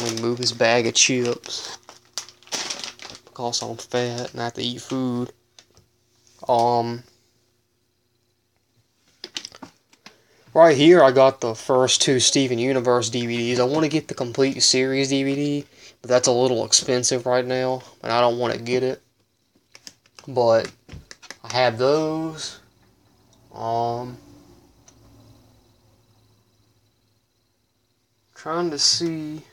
Let me move this bag of chips because I'm fat and I have to eat food. Right here I got the first two Steven Universe DVDs. I want to get the complete series DVD, but that's a little expensive right now, and I don't want to get it. But I have those. Trying to see.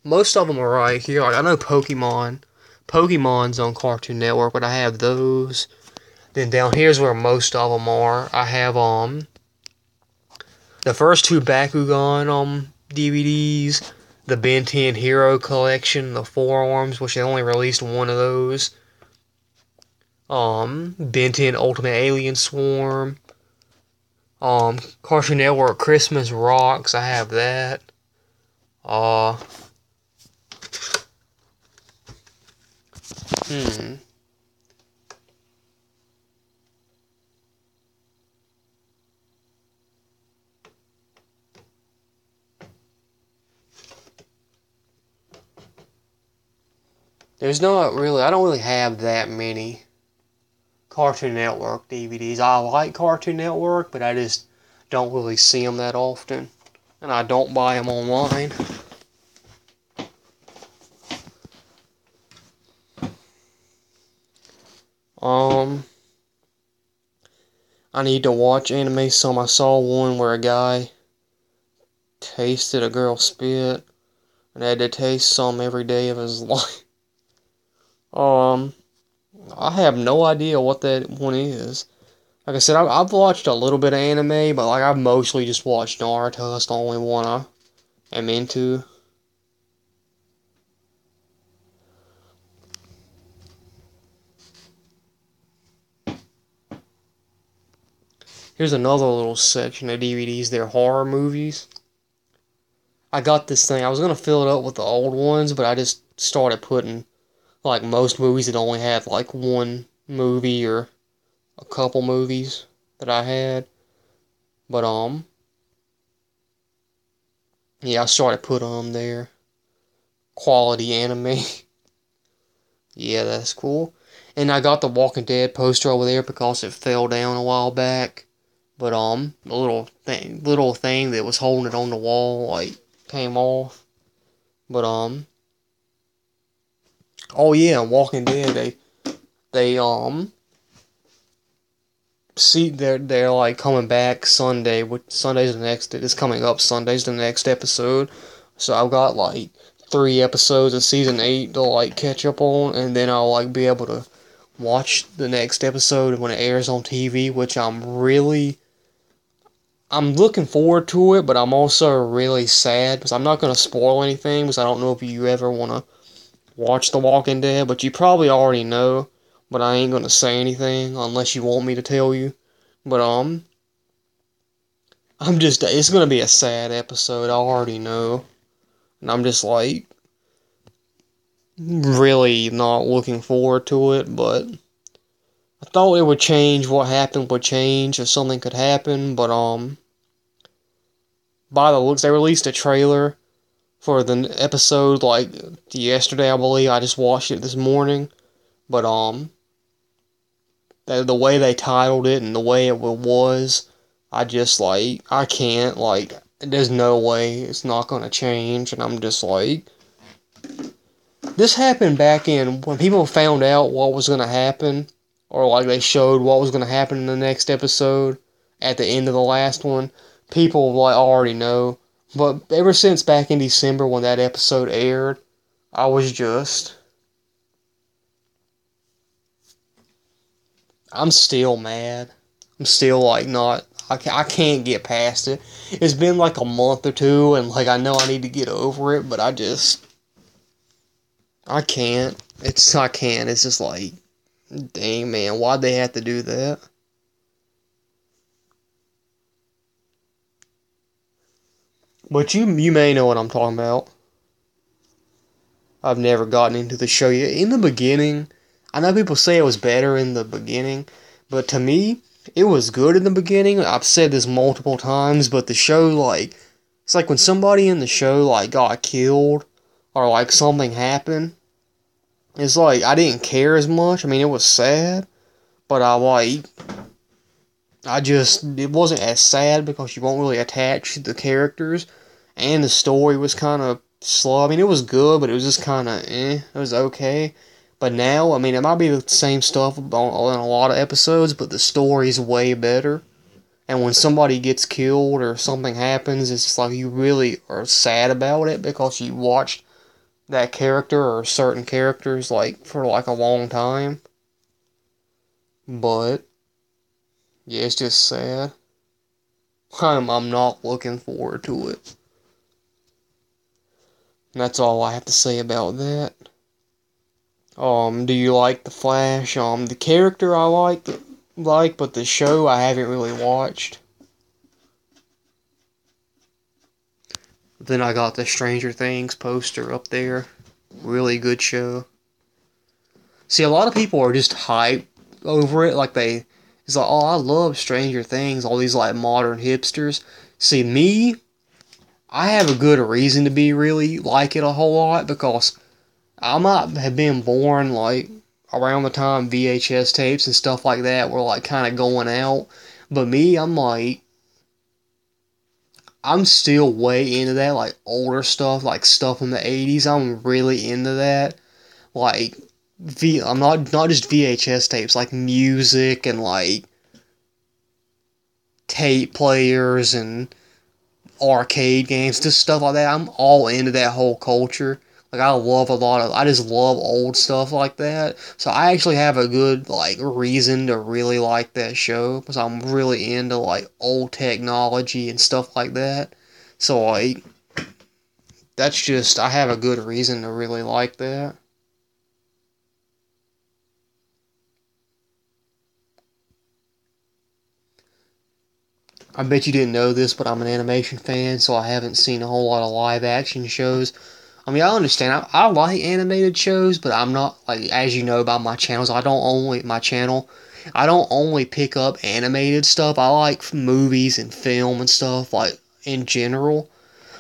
Most of them are right here. Like I know Pokemon. Pokemon's on Cartoon Network, but I have those. Then down here's where most of them are. I have the first two Bakugan DVDs, the Ben 10 Hero Collection, the Forearms, which they only released one of those. Ben 10 Ultimate Alien Swarm. Cartoon Network Christmas Rocks, I have that. Hmm. There's not really, I don't really have that many Cartoon Network DVDs. I like Cartoon Network, but I just don't really see them that often. And I don't buy them online. I need to watch anime some. I saw one where a guy tasted a girl's spit. and had to taste some every day of his life. Um, I have no idea what that one is. Like I said, I've watched a little bit of anime, but like I've mostly just watched Naruto. That's the only one I am into. Here's another little section of DVDs. They're horror movies. I got this thing. I was gonna fill it up with the old ones, but I just started putting like most movies that only had like one movie or a couple movies that I had. But yeah, I started putting them there. Quality anime. Yeah, that's cool. And I got the Walking Dead poster over there because it fell down a while back. But the little thing that was holding it on the wall like came off. But oh yeah, Walking Dead they see they're like coming back Sunday. Which Sunday's the next. It's coming up Sunday's the next episode. So I've got like 3 episodes of season 8 to like catch up on, and then I'll like be able to watch the next episode when it airs on TV, which I'm looking forward to it, but I'm also really sad because I'm not gonna spoil anything because I don't know if you ever wanna watch The Walking Dead, but you probably already know. But I ain't gonna say anything unless you want me to tell you. But it's gonna be a sad episode. I already know, and I'm just like really not looking forward to it. But I thought it would change. What happened would change, if something could happen. But by the looks, they released a trailer for the episode like yesterday, I believe. I just watched it this morning. But the way they titled it and the way it was, I just like I can't like. There's no way it's not gonna change, and I'm just like, this happened back in when people found out what was gonna happen, or like they showed what was gonna happen in the next episode at the end of the last one. People like already know, but ever since back in December when that episode aired, I was just I'm still mad. I'm still like not. I can't get past it. It's been like a month or two, and like I know I need to get over it, but I can't. I can't. It's just like, dang man, why'd they have to do that? But you may know what I'm talking about. I've never gotten into the show yet. In the beginning, I know people say it was better in the beginning, but to me, it was good in the beginning. I've said this multiple times, but the show, like, it's like when somebody in the show, like, got killed, or, like, something happened, it's like, I didn't care as much. I mean, it was sad, but it wasn't as sad because you won't really attach to the characters, and the story was kind of slow. I mean, it was good, but it was just kind of eh. It was okay. But now, I mean, it might be the same stuff on a lot of episodes, but the story's way better. And when somebody gets killed or something happens, it's just like you really are sad about it because you watched that character or certain characters like for like a long time. But yeah, it's just sad. I'm not looking forward to it. And that's all I have to say about that. Do you like The Flash? The character I but the show I haven't really watched. Then I got the Stranger Things poster up there. Really good show. See, a lot of people are just hyped over it. It's like, oh, I love Stranger Things. All these like modern hipsters. See, me, I have a good reason to be really like it a whole lot because I might have been born like around the time VHS tapes and stuff like that were like kind of going out. But me, I'm still way into that, like older stuff, like stuff from the 80s. I'm really into that. Like, I'm not just VHS tapes, like music and like tape players and arcade games, just stuff like that. I'm all into that whole culture. Like I love a lot of, I just love old stuff like that. So I actually have a good like reason to really like that show because I'm really into like old technology and stuff like that. So like that's just I have a good reason to really like that. I bet you didn't know this, but I'm an animation fan, so I haven't seen a whole lot of live action shows. I mean, I understand. I like animated shows, but I'm not like as you know about my channels. I don't only pick up animated stuff. I like movies and film and stuff like in general.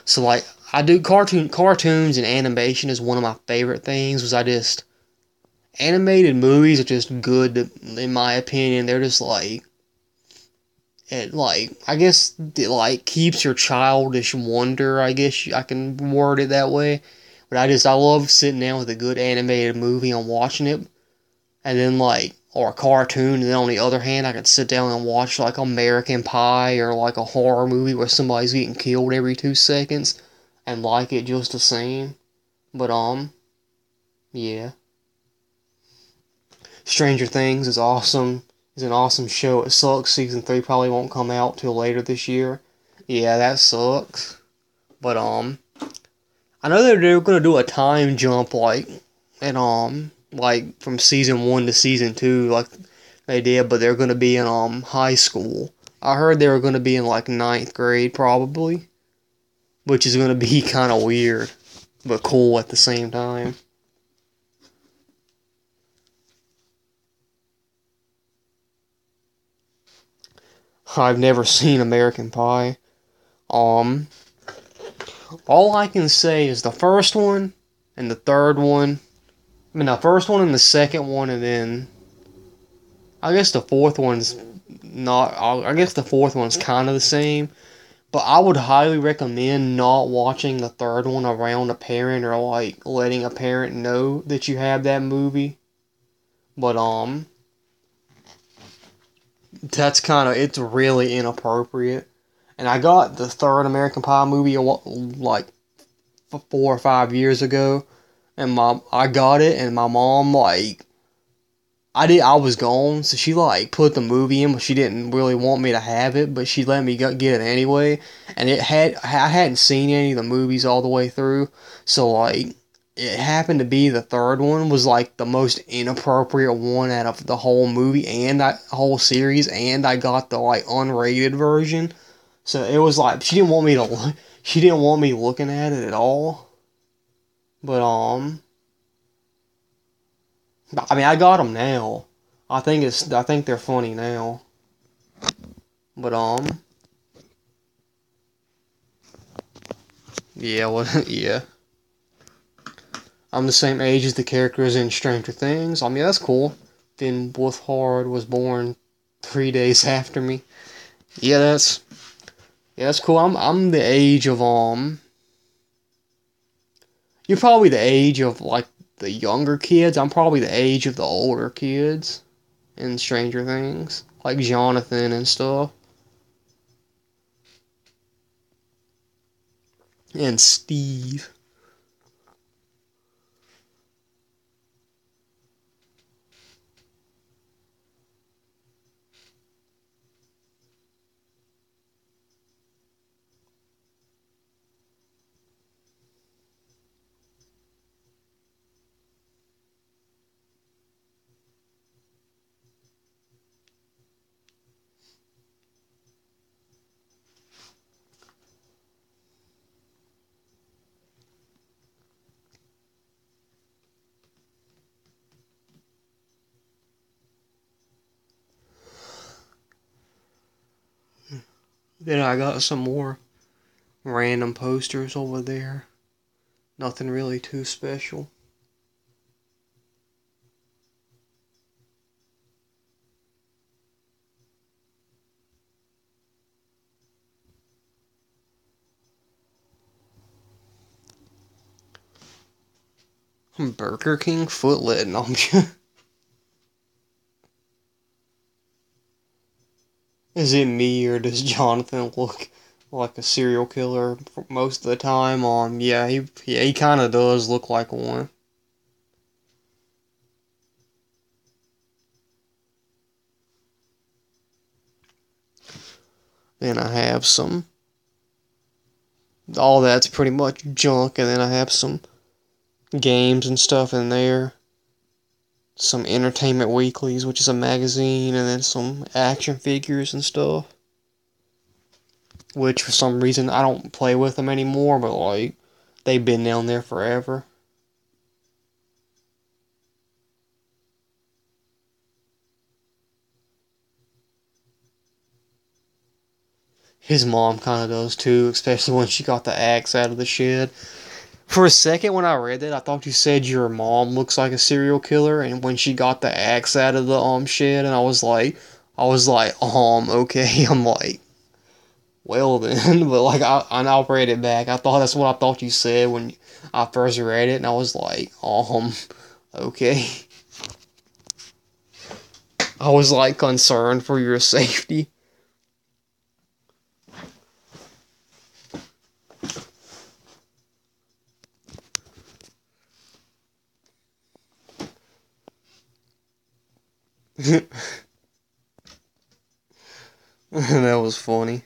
So like I do cartoons and animation is one of my favorite things. Was I just animated movies are just good in my opinion. They're just like it like I guess it like keeps your childish wonder. I guess I can word it that way. But I love sitting down with a good animated movie and watching it, and then like or a cartoon, and then on the other hand, I can sit down and watch like American Pie or like a horror movie where somebody's getting killed every 2 seconds, and like it just the same. But yeah, Stranger Things is awesome. It's an awesome show. It sucks. Season 3 probably won't come out till later this year. Yeah, that sucks. But I know they're gonna do a time jump and like from season 1 to season 2 like they did, but they're gonna be in high school. I heard they were gonna be in like ninth grade probably, which is gonna be kind of weird, but cool at the same time. I've never seen American Pie. Um, all I can say is the first one and the third one. I mean, the first one and the second one, and then I guess the fourth one's not. I guess the fourth one's kind of the same. But I would highly recommend not watching the third one around a parent or like letting a parent know that you have that movie. But that's kind of it's really inappropriate. And I got the third American Pie movie like 4 or 5 years ago, and I got it, and my mom like I was gone, so she like put the movie in, but she didn't really want me to have it, but she let me get it anyway. And I hadn't seen any of the movies all the way through, so like it happened to be the third one was like the most inappropriate one out of the whole movie and that whole series, and I got the like unrated version. So it was like she didn't want me looking at it at all. But I mean I got them now. I think they're funny now. But yeah, well yeah. I'm the same age as the characters in Stranger Things. I mean that's cool. Finn Wolfhard was born 3 days after me. Yeah, that's cool. I'm the age of you're probably the age of like the younger kids. I'm probably the age of the older kids in Stranger Things. Like Jonathan and stuff. And Steve. Then I got some more random posters over there. Nothing really too special. Burger King footlet. No, is it me or does Jonathan look like a serial killer for most of the time. He kind of does look like one. Then I have some. All that's pretty much junk, and then I have some games and stuff in there. Some Entertainment Weeklies, which is a magazine, and then some action figures and stuff. Which for some reason I don't play with them anymore, but like they've been down there forever. His mom kind of does too, especially when she got the axe out of the shed. For a second, when I read that, I thought you said your mom looks like a serial killer, and when she got the axe out of the shed, and okay. I'm like, well then, but like I'll read it back. I thought that's what I thought you said when I first read it, and I was like, okay. I was like concerned for your safety. That was funny.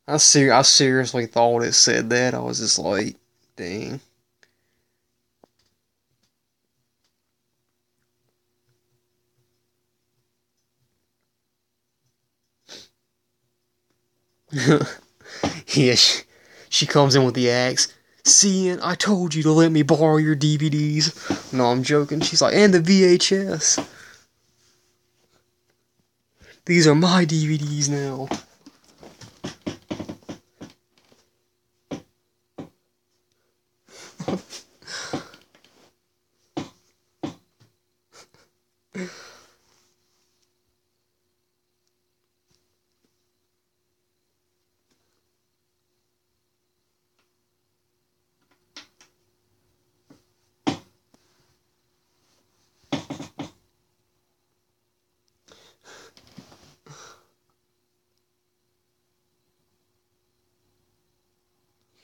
I seriously thought it said that. I was just like, dang. Yeah, she comes in with the axe. Seeing, I told you to let me borrow your DVDs. No, I'm joking. She's like, and the VHS. These are my DVDs now.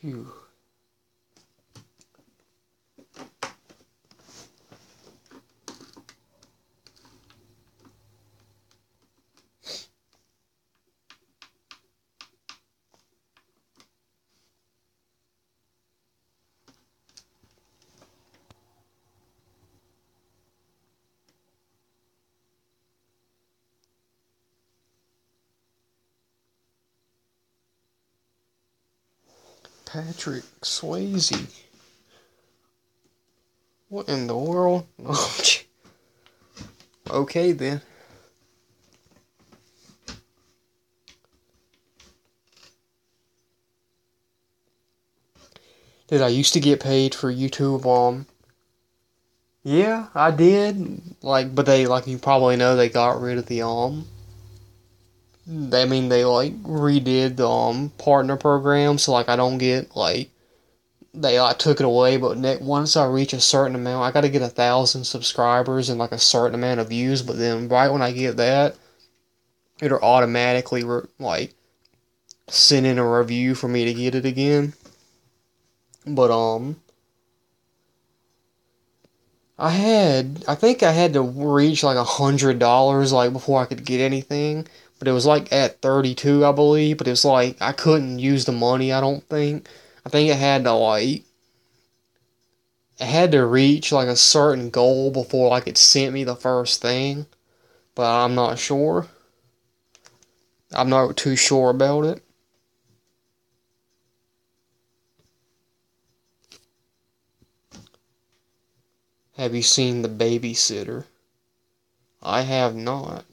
Phew. Patrick Swayze. What in the world? Okay then. Did I used to get paid for YouTube? Yeah, I did. Like, but they, like you probably know, they got rid of the they like redid the partner program, so like I don't get like they like took it away. But once I reach a certain amount, I got to get 1,000 subscribers and like a certain amount of views. But then right when I get that, it'll automatically like send in a review for me to get it again. But I think I had to reach like $100 like before I could get anything. But it was like at 32, I believe. But it was like I couldn't use the money. I don't think. I think it had to reach like a certain goal before like it sent me the first thing. But I'm not sure. I'm not too sure about it. Have you seen The Babysitter? I have not.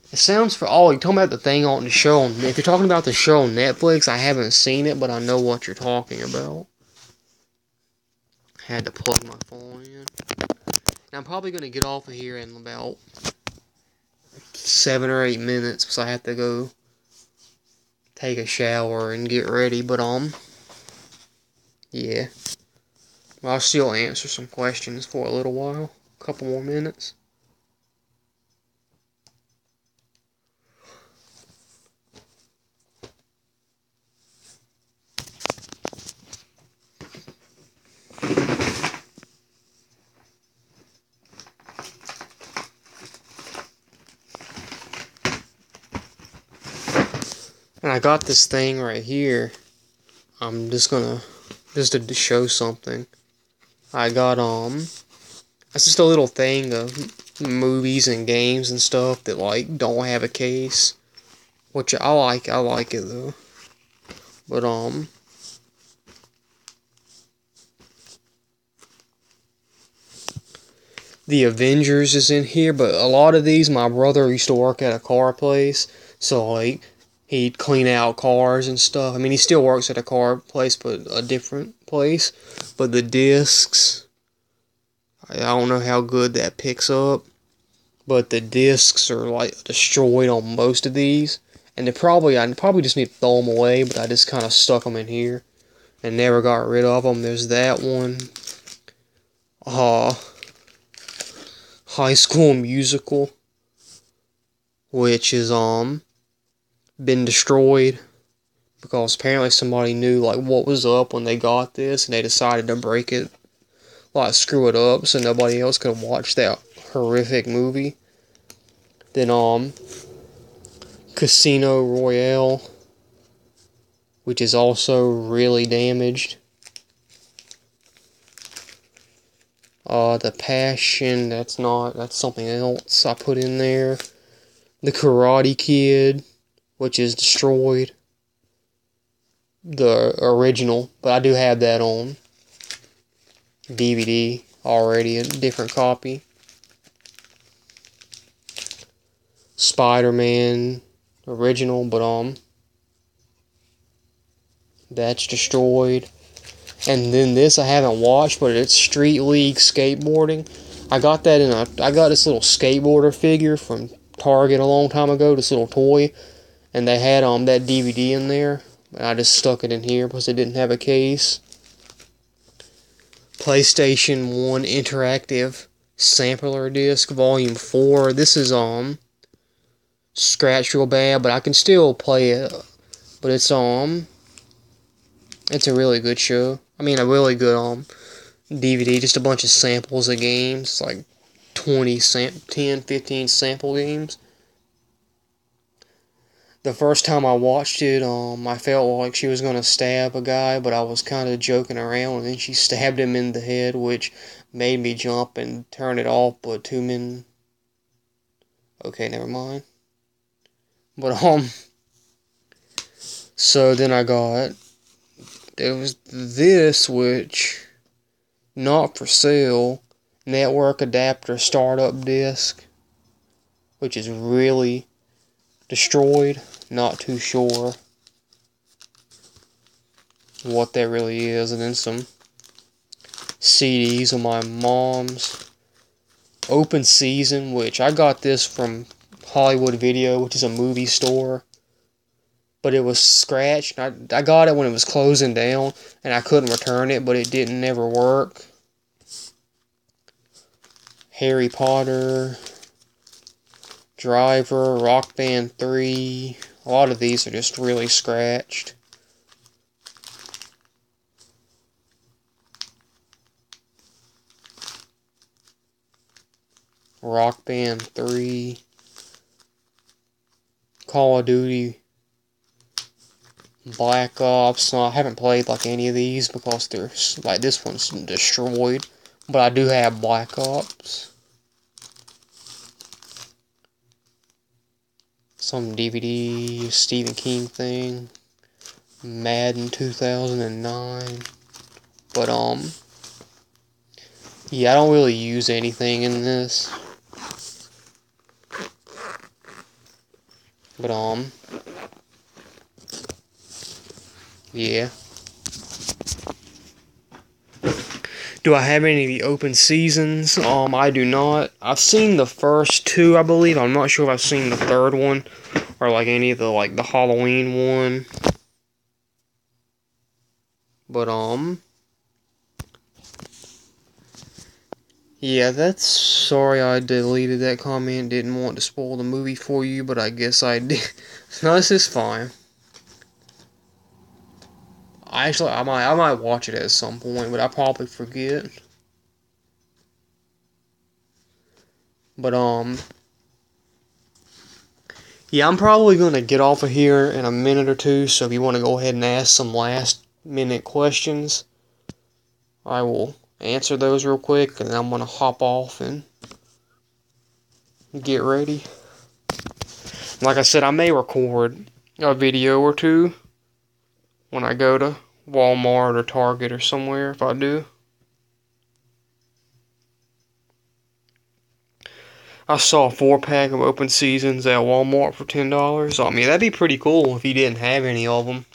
It sounds for all you're talking about the thing on the show. If you're talking about the show on Netflix, I haven't seen it, but I know what you're talking about. Had to plug my phone in. Now, I'm probably gonna get off of here in about 7 or 8 minutes because I have to go take a shower and get ready. But yeah, I'll still answer some questions for a little while, a couple more minutes. And I got this thing right here. I'm just gonna, just to show something. I got, it's just a little thing of movies and games and stuff that, like, don't have a case. Which I like it though. But, the Avengers is in here, but a lot of these, my brother used to work at a car place, so like he'd clean out cars and stuff. I mean, he still works at a car place, but a different place. But the discs, I don't know how good that picks up, but the discs are like destroyed on most of these, and I probably just need to throw them away, but I just kind of stuck them in here and never got rid of them. There's that one. High School Musical, which is been destroyed because apparently somebody knew like what was up when they got this, and they decided to break it, like screw it up, so nobody else could watch that horrific movie. Then Casino Royale, which is also really damaged. The Passion, that's something else I put in there. The Karate Kid, which is destroyed. The original, but I do have that on DVD already, a different copy. Spider-Man original, but that's destroyed. And then this I haven't watched, but it's Street League Skateboarding. I got this little skateboarder figure from Target a long time ago, this little toy, and they had that DVD in there. I just stuck it in here because it didn't have a case. PlayStation 1 Interactive Sampler Disc Volume 4. This is scratched real bad, but I can still play it. But it's a really good show. I mean, a really good DVD, just a bunch of samples of games, like 10, 15 sample games. The first time I watched it, I felt like she was going to stab a guy, but I was kind of joking around, and then she stabbed him in the head, which made me jump and turn it off, but okay, never mind. But, so then there was this, which, not for sale, network adapter startup disc, which is really destroyed. Not too sure what that really is. And then some CDs of my mom's. Open Season, which I got this from Hollywood Video, which is a movie store. But it was scratched. I got it when it was closing down, and I couldn't return it, but it didn't never work. Harry Potter, Driver, Rock Band 3. A lot of these are just really scratched. Rock Band 3. Call of Duty Black Ops. No, I haven't played like any of these because they're like this one's destroyed. But I do have Black Ops. Some DVD Stephen King thing. Madden 2009. But yeah, I don't really use anything in this. But yeah. Do I have any of the open seasons? I do not. I've seen the first two, I believe. I'm not sure if I've seen the third one or like any of the Halloween one. But yeah, that's sorry I deleted that comment. Didn't want to spoil the movie for you, but I guess I did. No, this is fine. I might watch it at some point, but I probably forget. But Yeah, I'm probably going to get off of here in a minute or two, so if you want to go ahead and ask some last minute questions, I will answer those real quick, and I'm going to hop off and get ready. Like I said, I may record a video or two when I go to Walmart or Target or somewhere, if I do. I saw a 4-pack of open seasons at Walmart for $10. I mean, that'd be pretty cool if you didn't have any of them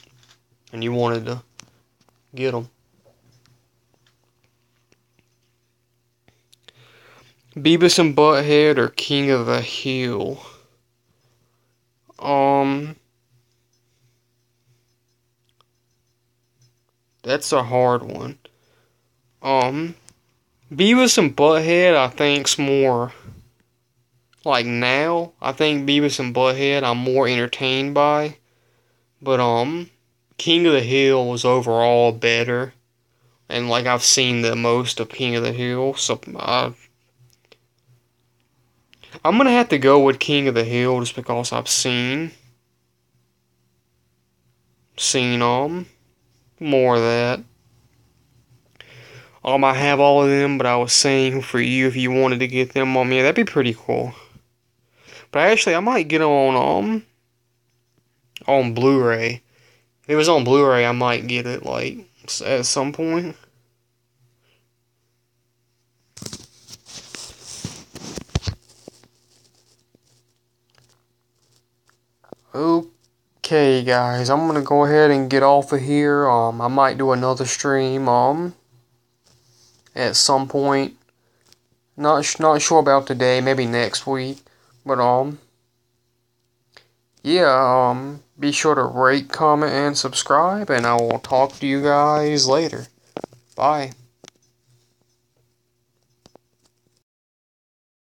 and you wanted to get them. Beavis and Butthead or King of the Hill? That's a hard one. Beavis and Butthead, I think's more like now. I think Beavis and Butthead I'm more entertained by, but King of the Hill was overall better, and like I've seen the most of King of the Hill, so I'm gonna have to go with King of the Hill just because I've seen more of that. I have all of them, but I was saying for you, if you wanted to get them on me, that'd be pretty cool. But actually, I might get them on Blu-ray. If it was on Blu-ray, I might get it like at some point. Okay, guys, I'm gonna go ahead and get off of here. I might do another stream at some point. Not sure about today, maybe next week. But yeah, be sure to rate, comment, and subscribe, and I will talk to you guys later. Bye.